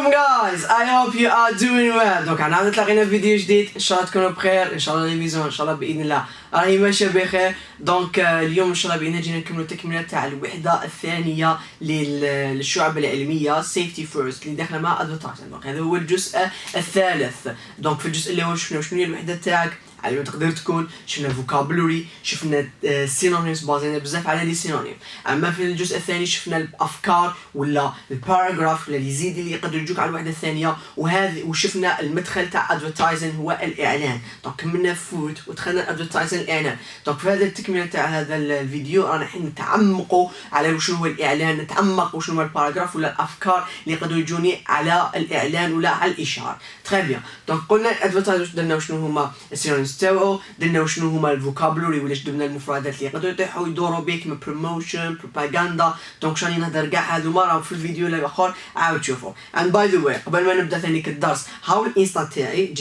Welcome guys, I hope you are doing well. دونك انا تلاقينا في فيديو جديد، ان شاء الله تكونوا بخير، ان شاء الله الفيزيون ان شاء الله باذن الله راهي ماشيه بخير. دونك اليوم ان شاء الله باذن الله جينا نكملوا تكمله تاع الوحده الثانيه للشعب العلميه سيفتي فيرست اللي داخله مع ادفرتايزنج. دونك هذا هو الجزء الثالث. دونك في الجزء الاول شفنا شنو هي الوحده تاعك، على ما تقدر تكون، شفنا فوكابولري، شفنا سينونيمز، بازينا بزاف على لي سينونيم. اما في الجزء الثاني شفنا الافكار ولا الباراجراف ولا اليزيد اللي يقدر يجوك على الوحده الثانيه، وشفنا المدخل تاع ادفرتايزنج هو الاعلان. دونك كملنا فوت ودخلنا ادفرتايزنج الاعلان. دونك في هذا التكمله تاع هذا الفيديو رانا الحين نتعمقوا على شنو هو الاعلان، نتعمق وشنو هو الباراجراف ولا الافكار اللي يقدروا يجوني على الاعلان ولا على الاشاره. تري بيان. دونك قلنا الادفرتايزنج درنا شنو هما السينونيمز تاعو، درنا شنو هما الفوكابولري ولا درنا المفردات اللي يقدروا يطيحوا يدوروا بيه كيما بروموشن، بروباغندا. دونك شاني نهضر كاع هذوما راهم في الفيديو الاخر عاود شوفوا. اند باي ذا واي قبل ما نبدا ثاني الدرس، هاو الانستا تاعي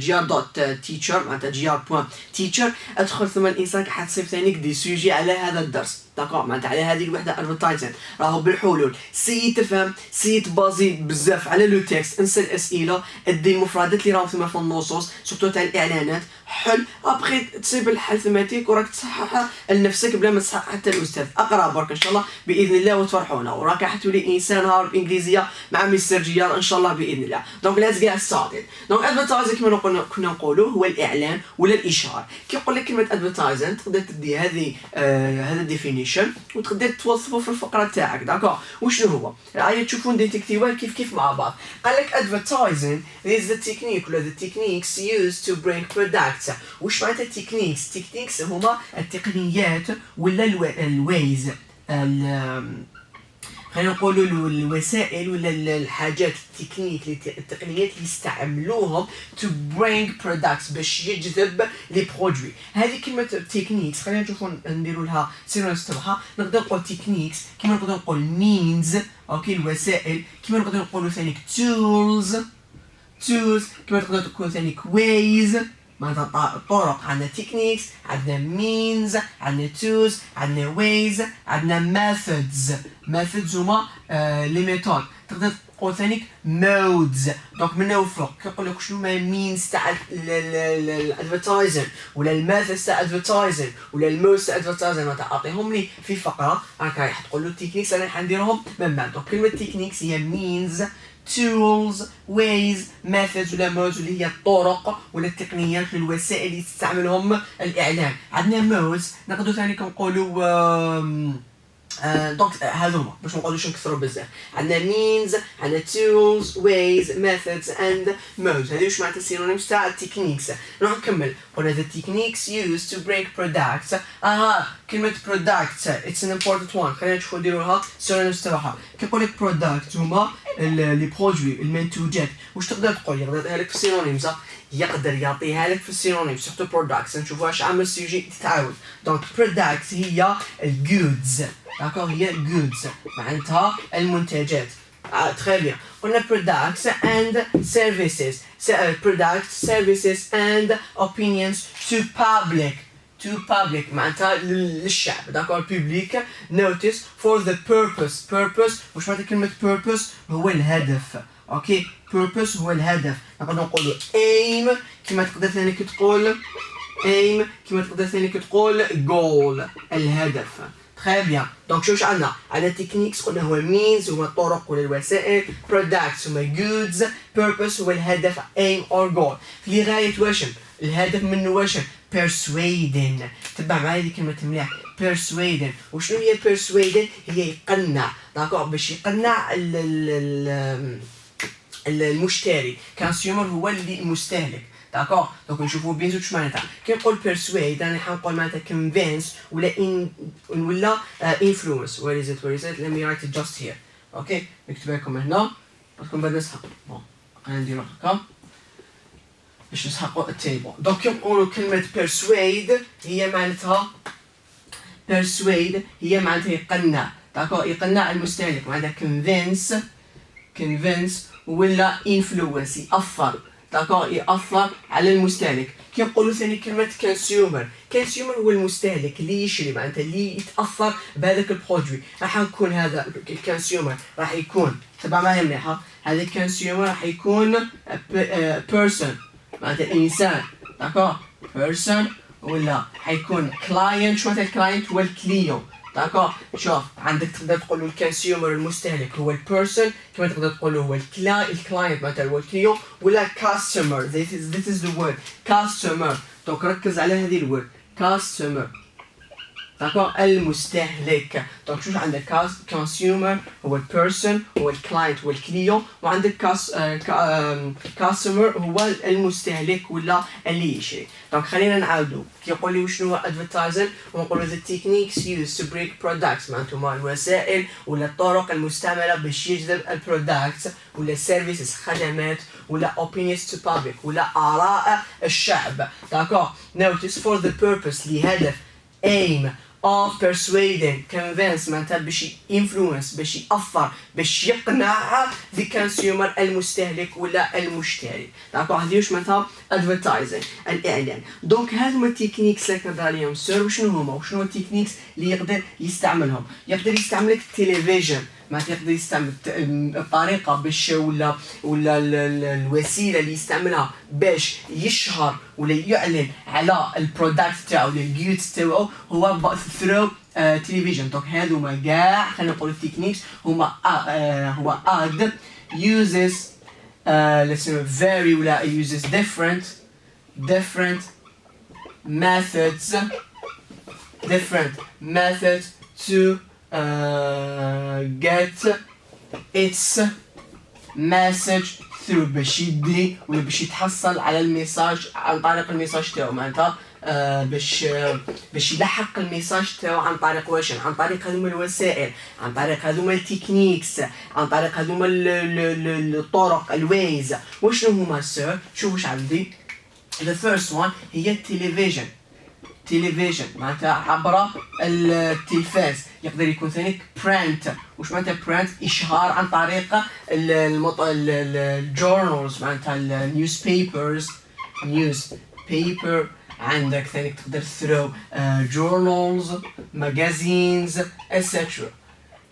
جيار.teacher معناتها جيار.teacher، ادخل ثم الانستا حتصيب ثانيك دي سوجي على هذا الدرس. داكور معناتها على هذه الوحده ادفرتايزنج راهو بالحلول. سي تفهم، سي تبازي بزاف على لو تكست، انسى الاسئله، ادي المفردات اللي راهم ثم في النصوص سورتو تاع الاعلانات، حل ابخي تصيب الحل ثماتيك وراك تصححها لنفسك بلا ما تصحح حتى الاستاذ. اقرا برك ان شاء الله باذن الله وتفرحونا، وراك حتولي انسان هارب انجليزيه مع مستر جيار ان شاء الله باذن الله. دونك ليتس جيت ستارتد. دونك ادفرتايزنج كما كنا نقولوا هو الاعلان ولا الاشهار. كي يقول لك كلمه ادفرتايزنج تقدر تدي هذا ديفينيشن وتقدر توصفه في الفقره تاعك. داكور وشنو هو؟ هيا تشوفون ديتكتيفات كيف مع بعض. قال لك advertising is the technique ولا the techniques used to bring products. وش معناتها التكنيكس؟ تكنيكس هما التقنيات ولا الويز، خلينا نقولوا الوسائل ولا الحاجات التقنيات اللي يستعملوهم to bring products باش يجذب لي برودوي. هذه كلمه تكنيكس خلينا نشوفوا نديروا لها سينونيمز تبعها. نقدر نقول تكنيكس كيما نقدر نقول means، اوكي الوسائل، كيما نقدر نقولوا ثاني tools كيما نقدر نقول ثاني ways معناتها طرق. عندنا techniques، عندنا means، عندنا tools، عندنا ways، عندنا methods هما لي ميثود. تقدر تقول ثاني modes. دونك من وفوق كيقول لك شنو ما means تاع الادفرتايزنج ولا الميثودز تاع الادفرتايزنج ولا المودز تاع الادفرتايزنج، معناتها اعطيهم لي في فقره راك رايح تقول له تكنيكس انا حنديرهم من بعد. دونك كلمه تكنيكس هي means، tools، ways، methods ولا modes اللي هي الطرق ولا التقنيات والوسائل اللي تستعملهم الاعلان. عندنا modes نقدروا ثاني كنقولوا دونك هذوما باش ما نقعدوش نكثروا بزاف. عندنا means، عندنا tools، ways، methods and modes. هذه واش معناتها السينونيمز تاع التكنيكس. نروح نكمل. قلنا the techniques used to bring products. كلمة products it's an important one. خلينا نشوفوا نديروا لها السينونيمز تاعها. كيقول لك product هما لي برودوي المنتوجات. واش تقدر تقول؟ يقدر يعطيها لك في السينونيمز، يقدر يعطيها لك في السينونيمز سورتو products. نشوفوا واش عامل سيجي تتعاود. دونك products هي الجودز. داكور هي goods معناتها المنتجات. تري بيان. قلنا products and services. products, services and opinions to public معناتها للشعب. داكور public notice for the purpose. وش معناتها كلمة purpose؟ هو الهدف. اوكي purpose هو الهدف. نقدر نقولوا aim كما تقدر ثاني تقول aim كما تقدر ثاني تقول goal الهدف. تري بيان. دونك شوف عندنا تكنيكس قلنا هو means هو الطرق ولا الوسائل، products هما goods، purpose هو الهدف aim or goal. في غاية واشم الهدف منه واشم persuading. تبع معايا هذه كلمة مليح persuading. وشنو هي persuading؟ هي يقنع. داكور باش يقنع المشتري. كونسيومر هو اللي المستهلك. داكور دونك نشوفوا بيان واش معناتها. كي نقول persuade انا حنقول معناتها convince ولا influence. where is it let me write it just here. اوكي نكتب لكم هنا راكم بعد نسحق. بون خلينا نديرو هكا باش نسحقوا التيبل. دونك كي نقولوا كلمه persuade هي معناتها يقنع. داكور يقنع المستهلك. معناتها convince ولا influence يأثر. داكور يأثر على المستهلك. كي نقولوا ثاني كلمة كونسيومر، كونسيومر هو المستهلك اللي يشري معناتها اللي يتأثر بهذاك البرودوي. راح يكون هذا الكونسيومر راح يكون تبع معايا مليحة، هذا الكونسيومر راح يكون بيرسون معناتها إنسان داكور بيرسون، ولا حيكون كلاينت. شو معناتها الكلاينت؟ هو الكليون داكور. شوف عندك تقدر تقولوا الكونسيومر المستهلك هو البيرسون، كما تقدر تقولوا هو الكلاينت معناتها هو الكليون، ولا كاستمر. this is the word كاستمر. دونك ركز على هذه الورد كاستمر داكور المستهلك. دونك شوف عندك كونسيومر هو البيرسون هو الكلاينت هو الكليون، وعندك كاستمر هو المستهلك ولا اللي يشري. دونك خلينا نعاودوا كي يقول لي وشنو هو ادفرتايزر، ونقولوا the techniques used to break products معناتهم الوسائل ولا الطرق المستعمله باش يجذب البرودكتس ولا السيرفيسز خدمات ولا opinions to public ولا آراء الشعب داكور. notice for the purpose لهدف aim of persuading convince معناتها باش influence باش يأثر باش يقنع the consumer المستهلك ولا المشتري داكور. هذه واش معناتها advertising الإعلان. دونك هذوما التكنيكس اللي كنهضر عليهم سير وشنو هما وشنو التكنيكس اللي يقدر يستعملهم. يقدر يستعمل التلفزيون معناتها يقدر يستعمل الطريقه باش ولا الوسيله اللي يستعملها باش يشهر ولا يعلن على البرودكت تاعو ولا الجودز تاعو هو ثرو تلفزيون. دونك هذوما كاع خلينا نقولوا التكنيكس هما هو ad uses let's say very ولا uses different methods to get its message through باش يدي ولا باش يتحصل على الميساج عن طريق الميساج تاعو معناتها باش يلحق الميساج تاعو عن طريق واش عن طريق هذوما الوسائل عن طريق هذوما التكنيكس عن طريق هذوما الطرق الويز. وشنو هما سير؟ شوف واش عندي. the first one هي التلفزيون معناتها عبر التلفاز. يقدر يكون ثاني print. وش معناتها print؟ إشهار عن طريق الجورنالز معناتها النيوزبيبرز عندك ثاني تقدر through journals magazines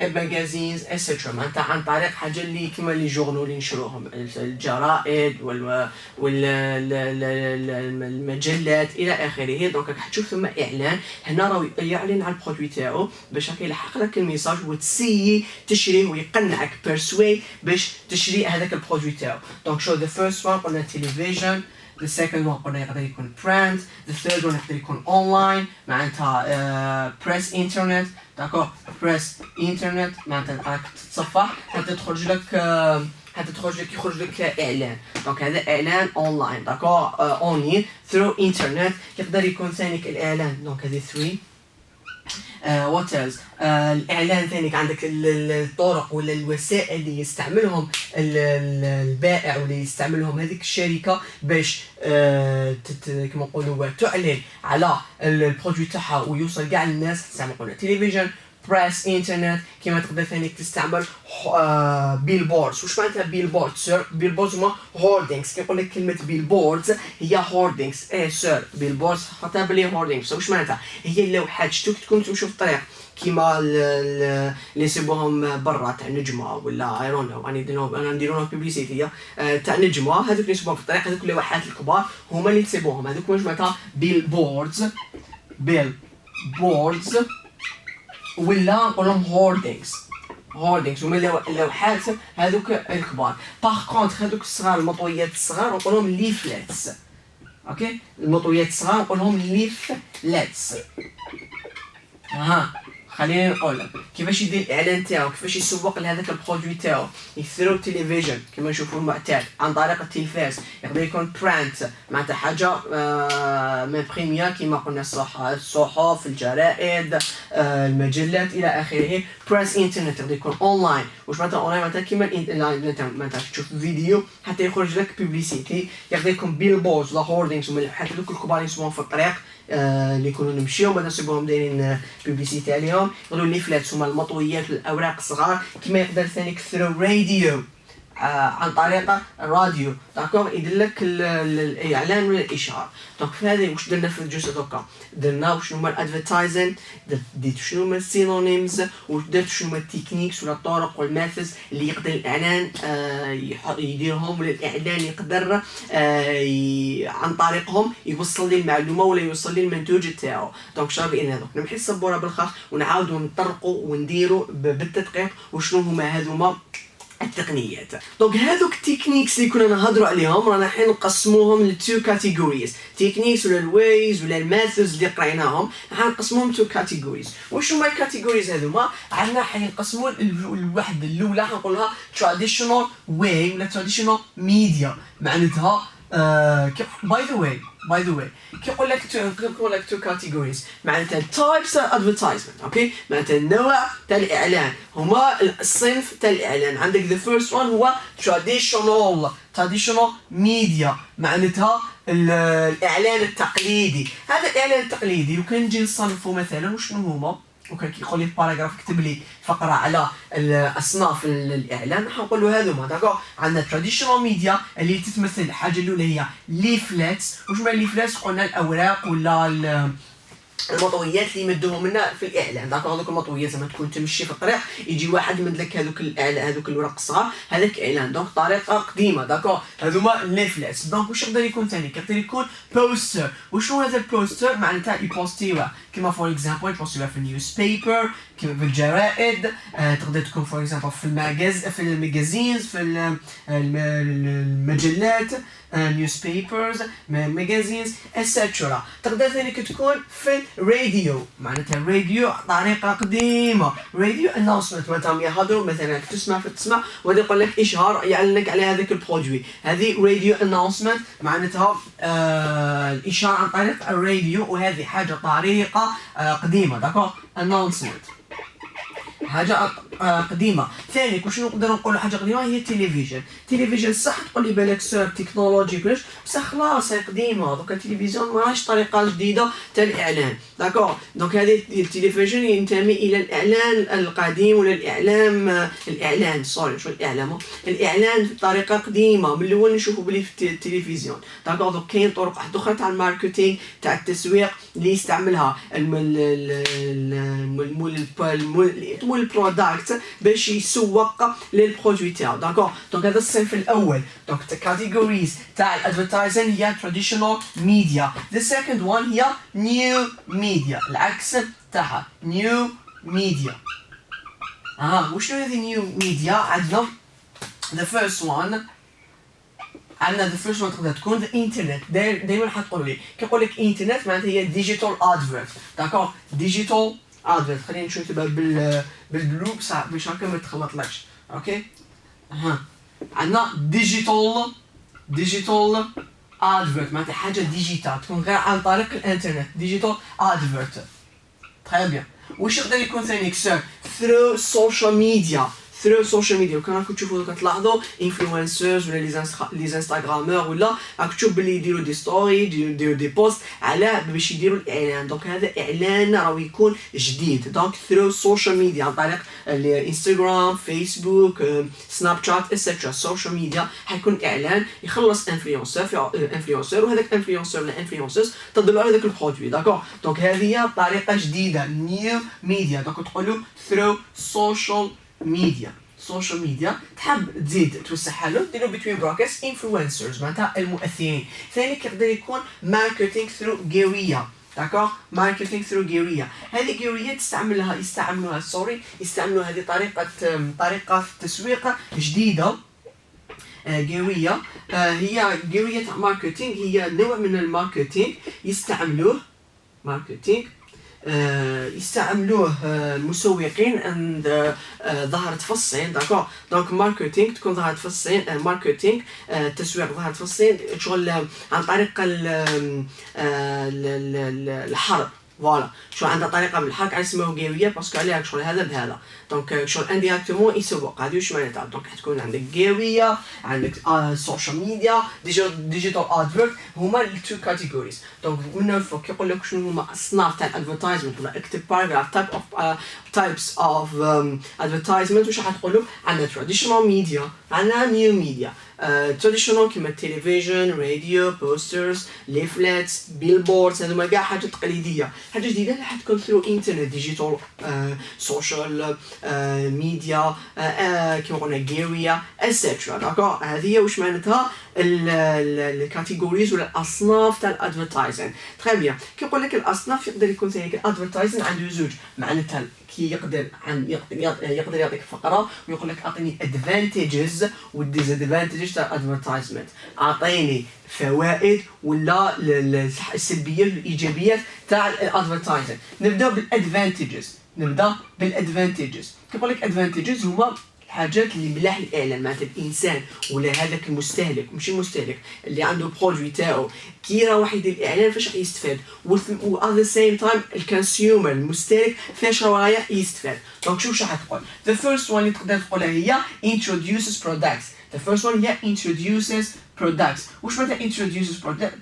etc معناتها عن طريق حاجه اللي كما لي جورنال اللي ينشروهم الجرائد والمجلات الى اخره. دونك راح تشوف ثم اعلان هنا راه يعلن على البرودوي تاعو باش يلحق لك الميساج وتسيي تشريه ويقنعك persuade باش تشري هذاك البرودوي تاعو. دونك شو the first one قلنا television, the second one قلنا يقدر يكون print, the third one يقدر يكون online معناتها press internet داكور press internet معناتها راك تتصفح حتى يخرج لك اعلان. دونك هذا اعلان اونلاين داكور اونلاين through internet. يقدر يكون ثاني الاعلان. دونك هذه 3 what else الاعلان ثاني عندك الطرق ولا الوسائل اللي يستعملهم البائع ولا يستعملهم هذيك الشركه باش كما نقولوا تعلن على البرودوي تاعها ويوصل كاع الناس. تستعمل قلنا تلفزيون بريس انترنت. كما تقدر ثاني تستعمل بيلبوردز. واش معناتها بيلبورد سير؟ بيلبوردز هما هوردينغز. كيقول لك كلمه بيلبوردز هي هوردينغز سير بيلبوردز خاطر بلي هوردينغز. واش معناتها؟ هي اللوحات شتو تكون تمشوا في الطريق كيما اللي يسيبوهم برا تاع نجمه ولا ايرون نو انا نديرو لهم بيبليسيتي تاع نجمه. هذوك اللي يسيبوهم في الطريق هذوك اللوحات الكبار هما اللي تسيبوهم. هذوك واش معناتها بيلبوردز ولا نقولهم هوردينغز هما اللوحات هذوك الكبار. باغ كونطخ هذوك الصغار المطويات الصغار نقولهم ليفلتس. اوكي المطويات الصغار نقولهم ليفلتس. خليني نقول لك كيفاش يدير الاعلان تاعو كيفاش يسوق لهذاك البرودوي تاعو. يثرو تلفزيون كما نشوفوا المعتاد عن طريق التلفاز. يقدر يكون برانت معناتها حاجه مبريميا كما قلنا الصحف الجرائد المجلات الى اخره. بريس انترنت يقدر يكون اونلاين. واش معناتها اونلاين؟ معناتها كيما الانترنت معناتها تشوف فيديو حتى يخرج لك بيبليسيتي. يقدر يكون بيلبوردز ولا هوردينغز هما حتى دوك الكبار اللي يسموهم في الطريق اللي يكونوا نمشيو بعد نسيبوهم دايرين بيبليسيتي عليهم. يقولوا ليفلات هما المطويات والاوراق الصغار. كما يقدر ثاني ثرو راديو عن طريق الراديو داكوغ يدير لك الاعلان ولا الاشهار. دونك في هذه واش درنا في الجزء دوكا درنا وشنو هما الادفرتايزين، درت شنو هما السينونيمز، ودرت شنو هما التكنيكس ولا الطرق والميثودز اللي يقدر الاعلان يديرهم ولا الاعلان يقدر عن طريقهم يوصل لي المعلومه ولا يوصل لي المنتوج تاعو. دونك شابين هذوك نمحي السبوره بالخاص ونعاودوا نطرقوا ونديروا بالتدقيق وشنو هما هذوما التقنيات. دونك هذوك التكنيكس اللي كنا نهضروا عليهم رانا حين نقسموهم لتو كاتيجوريز، تكنيكس ولا الويز ولا الميثودز اللي قريناهم حنقسموهم تو كاتيجوريز. واش هما الكاتيجوريز هذوما؟ عندنا حين نقسموا الوحده الاولى حنقولها traditional way ولا traditional media، معناتها باي ذا واي كيقول لك تو كاتيجوريز معناتها تايبس ادفرتايزمنت. اوكي معناتها النوع تاع الاعلان هما الصنف تاع الاعلان. عندك ذا فيرست وان هو traditional media معناتها الاعلان التقليدي. هذا الاعلان التقليدي وكان نجي نصنفه مثلا وشنو هما، وكان كيقول لي في باراغراف كتب لي فقره على اصناف الاعلان حنقول له هذوما داكور. عندنا تراديشنال ميديا اللي تتمثل الحاجه الاولى هي ليفلتس. واش هما ليفلتس؟ قلنا الاوراق ولا المطويات اللي يمدوهم لنا في الاعلان داكور. هذوك المطويات لما تكون تمشي في الطريق يجي واحد يمد لك هذوك الاعلان هذوك الورق الصغار هذاك اعلان. دونك طريقه قديمه داكور. هذوما ليفلتس. دونك واش يقدر يكون ثاني؟ يقدر يكون بوستر. وشنو هذا البوستر؟ معناتها يبوستيوه كيما فور اكزامبل يبوستيوه في النيوز بيبر كيما في الجرائد، تقدر تكون فور اكزامبل في الماجازينز في المجلات نيوز بيبرز ماجازينز اتسترا. تقدر ثاني تكون في الراديو معناتها الراديو طريقه قديمه راديو اناونسمنت معناتها يهضروا مثلا تسمع وهذا يقول لك اشهار يعلنك على هذاك البرودوي. هذه راديو اناونسمنت معناتها الاشهار عن طريق الراديو، وهذه حاجه طريقه قديمه داكور. اناونسمنت حاجه قديمه. ثاني وشنو نقدر نقولوا حاجه قديمه هي التلفزيون. صح تقول لي بالك سور تكنولوجي كلش بصح خلاص هي قديمه. دوك التلفزيون ماهاش طريقه جديده تاع الاعلان داكور. دونك هذه التلفزيون ينتمي الى الاعلان القديم ولا الاعلان سوري شو الاعلام الاعلان بطريقه قديمه من الاول نشوفوا بلي في التلفزيون داكور. دوك كاين طرق واحده اخرى تاع الماركتينغ تاع التسويق اللي يستعملها البرودكت باش يسوق للبرودوي تاعو داكور. دونك هذا الصنف الاول. دونك الكاتيجوريز تاع الادفرتايزين هي traditional media. the second one هي new media العكس تاعها new media. وشنو هذه new media؟ عندنا the first one تقدر تكون the internet. دائما حتقولوا لي كيقول لك انترنت معناتها هي digital advert داكور. digital ادفيرت خلينا نشوف تبع بالبلو بصح باش هكا ما تخلطلكش. اوكي عندنا ديجيتال ادفيرت معناتها حاجه ديجيتال تكون غير عن طريق الانترنت. ديجيتال ادفيرت تري بيان. واش يقدر يكون ثاني كسر ثرو سوشيال ميديا وكان راكم تشوفوا تلاحظوا انفلونسرز ولا لي انستغرامور ولا راك تشوف بلي يديروا دي ستوري يديروا دي بوست على باش يديروا الاعلان. دونك هذا اعلان راهو يكون جديد. دونك ثرو سوشيال ميديا عن طريق الانستغرام فيسبوك سناب شات اتسترا. سوشيال ميديا حيكون اعلان يخلص انفلونسر وهذاك انفلونسر ولا انفلونسرز تدلوا على هذاك البرودوي داكور. دونك هذه هي طريقه جديده نيو ميديا. دونك تقولوا ثرو سوشيال ميديا تحب تزيد توسعها له ديروا بين براكتس انفلونسرز معناتها المؤثرين. ثاني يقدر يكون ماركتينغ ثرو غيريا داكور. ماركتينغ ثرو غيريا هذه غيريا يستعملوها هذه طريقه تسويق جديده. غيريا هي غيريا تاع ماركتينغ هي نوع من الماركتينغ يستعملوه المسوقين عند ظهرت في الصين داكور. دونك ماركتينغ تكون ظهرت في الصين. ماركتينغ التسويق ظهرت في الصين شغل عن طريق الحرب فوالا. شو عندها طريقه من الحركه اسمها غيريا باسكو عليها شغل هذا بهذا. دونك شغل انديريكتومون يسوق هذه واش معناتها. دونك حتكون عندك غيريا عندك سوشيال ميديا ديجيتال ادفيرت هما التو كاتيجوريز. دونك من الفوق يقول لك شنو هما اصناف تاع الادفرتايزمنت ولا اكتب باراغراف تايبس اوف ادفرتايزمنت. واش راح تقولوا؟ عندنا traditional media عندنا نيو ميديا تراديشنال كيما التلفزيون راديو بوسترز ليفلتس بيلبوردز، هذوما كاع حاجات تقليديه. حاجه جديده اللي حتكون ثرو انترنت ديجيتال سوشيال ميديا كيما قلنا جيريا اسيترا. داكور هذه هي واش معناتها الكاتيجوريز ولا الاصناف تاع الادفرتايزين. تري بيان كي نقول لك الاصناف يقدر يكون ثاني الادفرتايزين عنده زوج معناتها كي يقدر يعطيك فقره ويقول لك اعطيني ادفانتجز والديزادفانتجز تاع الادفرتايزمنت، اعطيني فوائد ولا السلبيات والايجابيات تاع الادفرتايزنج. نبدا بالادفانتجز. كيقول لك ادفانتجز هما الحاجات اللي ملاح الاعلان معناتها الانسان ولا هذاك المستهلك ماشي المستهلك اللي عنده برودوي تاعو كي راح يدير الاعلان فاش راح يستفاد و at the same time الكونسيومر المستهلك فاش راح يستفاد. دونك شوف راح تقول the first one اللي تقدر تقولها هي introduces products. the first one هي introduces products. واش معناتها introduces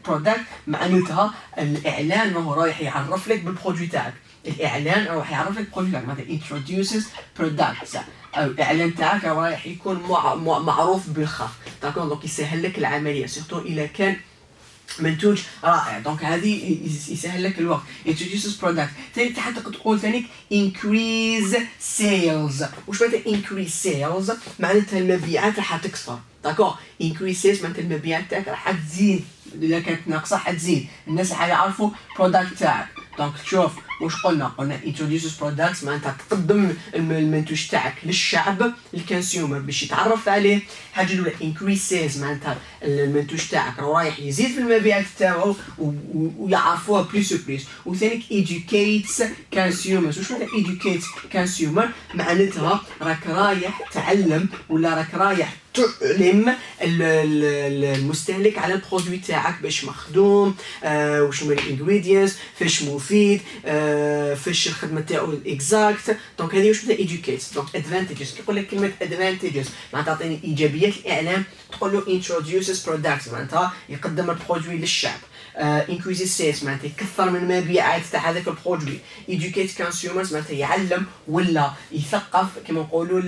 product؟ معناتها الاعلان راهو رايح يعرف لك بالبرودوي تاعك. الاعلان راح يعرف لك البرودوي تاعك معناتها introduces products او الاعلان تاعك رايح يكون معروف بالخف. داكور دونك يسهل لك العمليه سورتو الا كان منتوج رائع. دونك هذه يسهل لك الوقت. introduces product. ثاني حتى تقول ثاني increase sales. واش معناتها increase sales؟ معناتها المبيعات راح تكثر. داكور increase sales معناتها المبيعات تاعك راح تزيد، اذا كانت ناقصه حتزيد، الناس راح يعرفوا برودكت تاعك. دونك شوف واش قلنا introduces products معناتها تقدم المنتوج تاعك للشعب الكونسيومر باش يتعرف عليه. حاجه الاولى increase sales معناتها المنتوج تاعك رايح يزيد في المبيعات تاعو ويعرفوها بليس وبليس. وثاني educates consumers. واش معناتها educates consumer؟ معناتها راك رايح تعلم ولا راك رايح تعلم المستهلك على البرودوي تاعك باش مخدوم، واش هما الانغريدينتس، فاش مفيد، فاش الخدمه تاعو اكزاكت. دونك هذه واش معناتها educates. دونك advantages كيقول لك كلمه advantages معناتها تعطيني ايجابيات الاعلان تقول له introduces products معناتها يقدم البرودوي للشعب. increases sales معناتها يكثر من المبيعات تاع هذاك البرودوي. educate consumers معناتها يعلم ولا يثقف كما نقولوا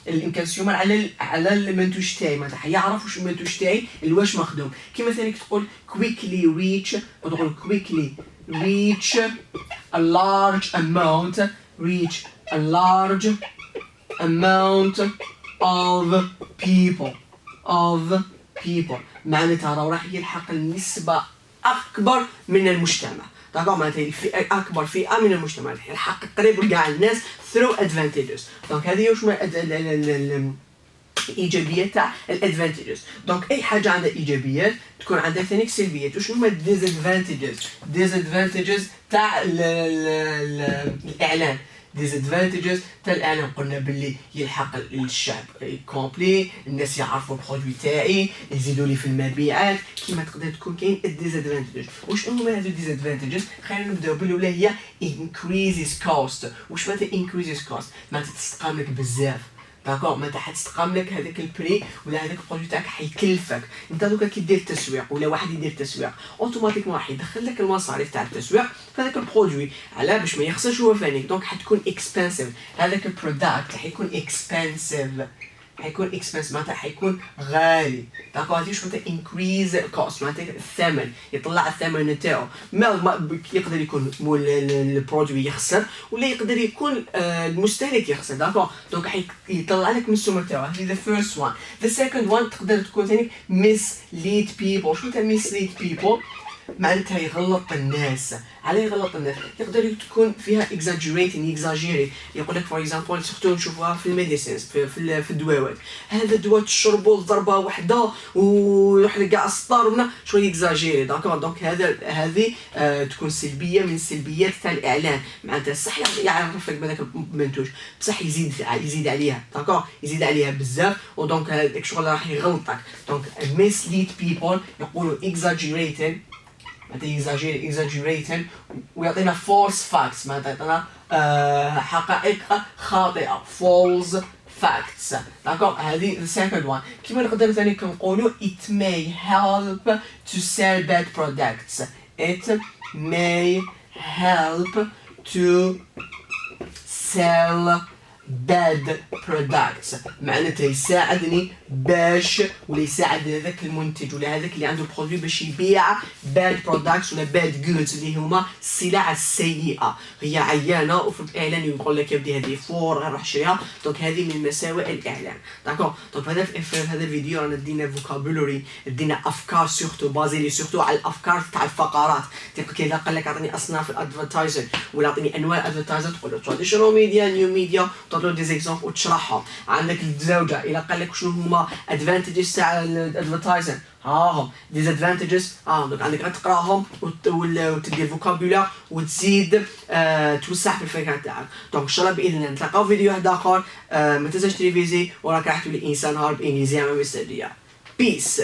الكونسيومر على المنتوج تاعي معناتها حيعرف واش المنتوج تاعي واش مخدوم. كيما ثاني تقول quickly reach وتقول quickly reach a large amount of people معناتها راح يلحق النسبة أكبر من المجتمع. داكور معناتها أكبر فئة من المجتمع يلحق قريب كاع الناس through advantages. دونك هذه واش الايجابيات تاع الادفانتجز. دونك اي حاجه عندها ايجابيات تكون عندها ثاني سلبيات. واش هما ديزادفانتجز تاع الاعلان؟ ديزادفانتجز تاع الاعلان قلنا باللي يلحق الشعب كومبلي، الناس يعرفوا البرودوي تاعي، يزيدوا لي في المبيعات. كيما تقدر تكون كاين الديزادفانتجز. واش هما هذو الديزادفانتجز؟ خلينا نبداو بالاولى هي increases cost. واش معناتها increases cost؟ معناتها تستقام لك بزاف. داكور معناتها حتستقام لك هذاك البري ولا هذاك البرودوي تاعك حيكلفك. انت دوكا كي دير التسويق ولا واحد يدير التسويق اوتوماتيكمون راح يدخل لك المصاريف تاع التسويق في هذاك البرودوي على باش ما يخسرش هو فانيك. دونك حتكون اكسبنسيف هذاك البرودكت حيكون اكسبنسيف معناتها حيكون غالي. داكور هذه واش معناتها انكريز كوست معناتها الثمن يطلع الثمن تاعو. ما يقدر يكون البرودوي يخسر ولا يقدر يكون المستهلك يخسر. داكور دونك يطلع لك من السومه تاعو. هذه ذا فيرست وان. ذا سيكوند وان تقدر تكون ثاني mislead people. شو معناتها mislead people؟ معناتها يغلط الناس. على يغلط الناس يقدر تكون فيها exaggerate. يقول لك فور اكزامبل سورتو نشوفوها في الميديسينز في الدواوات، هذا الدواء تشربوا ضربه واحده ويحرق كاع السطر ولا شويه اكزاجيري. داكور دونك هذه تكون سلبيه من السلبيات تاع الاعلان. معناتها صح يعرف لك بهذاك المنتوج بصح يزيد عليها. داكور يزيد عليها بزاف ودونك هذاك الشغل راح يغلطك. دونك mislead people يقولوا exaggerating ويعطينا false facts معناتها يعطينا حقائق خاطئة false facts. داكور هذه the second one. كيما نقدر ثاني نقولوا it may help to sell bad products. it may help to sell bad products معناتها يساعدني باش ولا يساعد هذاك المنتج ولا هذاك اللي عنده برودوي باش يبيع bad products ولا bad goods اللي هما السلع السيئة. هي عيانة وفي الإعلان يقول لك يا ودي هذه فور روح شريها. دونك هذه من مساوئ الإعلان. داكور. دونك في هذا الفيديو رانا دينا فوكابولوري دينا أفكار سورتو بازيلي سورتو على الأفكار تاع الفقرات. كي قال لك أعطيني أصناف الأدفرتايزر ولا أعطيني أنواع الأدفرتايزر تقول له traditional media new media تعطي له ديزيكزامبل وتشرحهم. عندك الزوجة إلا قال لك شنو هما advantages تاع الادفرتايزر هاهم disadvantages دونك عندك تقراهم وتدير فوكابولار وتزيد توسع في الفكرة تاعك. دونك ان شاء الله باذن الله نتلاقاو في فيديو واحد اخر. ما تنساش تريفيزي وراك راح تولي انسان هارب انجليزي مع مستدية. بيس.